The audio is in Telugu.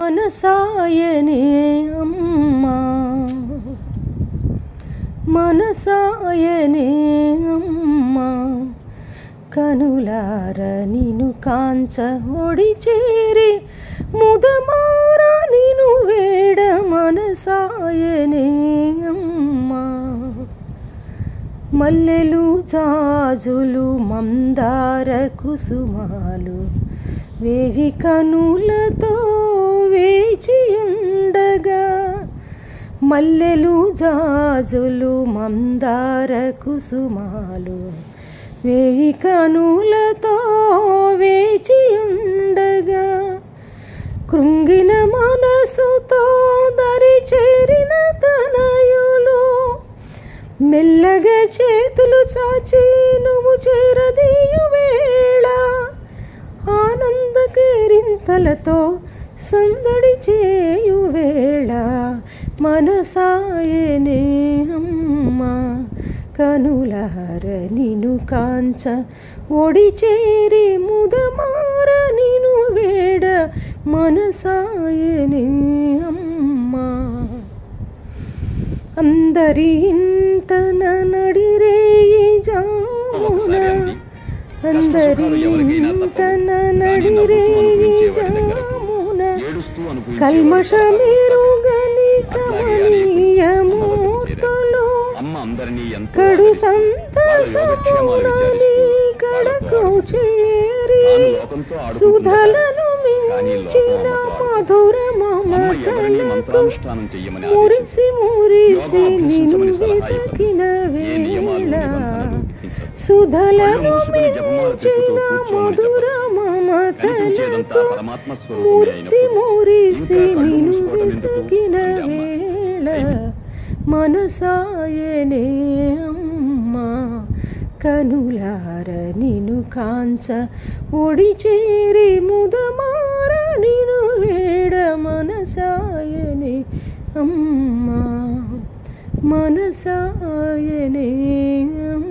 మనసాయనే అమ్మా, మనసాయనే అమ్మా, కనులార నిను కాంచ ఒడి చేరి ముదమార నిను వేడ మనసాయనే అమ్మా. మల్లెలు జాజులు మందార కుసుమాలు వేయి కనులతో వేచియుండగా, మల్లెలు జాజులు మందార కుసుమాలు వేయి కనులతో వేచియుండగా, కృంగిన మనసుతో దరి చేరిన తనయులు మెల్లగా చేతులు చాచి నువ్వు చేరదీయు వేళ, ఆనంద కేరింతలతో సందడి చేయు వేళ మనసాయనే అమ్మా, కనులార నిను కాంచ ఒడి చేరి ముదమార నిను వేడ మనసాయనే అమ్మా. అందరి ఇంటన నడిరేయి జామున, అందరి ఇంటన నడిరేయి జామున, కల్మషమెరుగని కమనీయ మూర్తులు కడు సంతసమునని కడకు చేరి, సుధలను మించిన మధుర మమతలకు మురిసి మురిసి నిను వెతకిన వేళ, సుధలను మించిన మధుర మమతలకు మురిసి మురిసి నిను వెతకిన వేళ మనసాయనే అమ్మా, కనులార నిను కాంచ ఒడి చేరి ముదమార నిను వేడ మనసాయనే అమ్మా, మనసాయనే అమ్మా.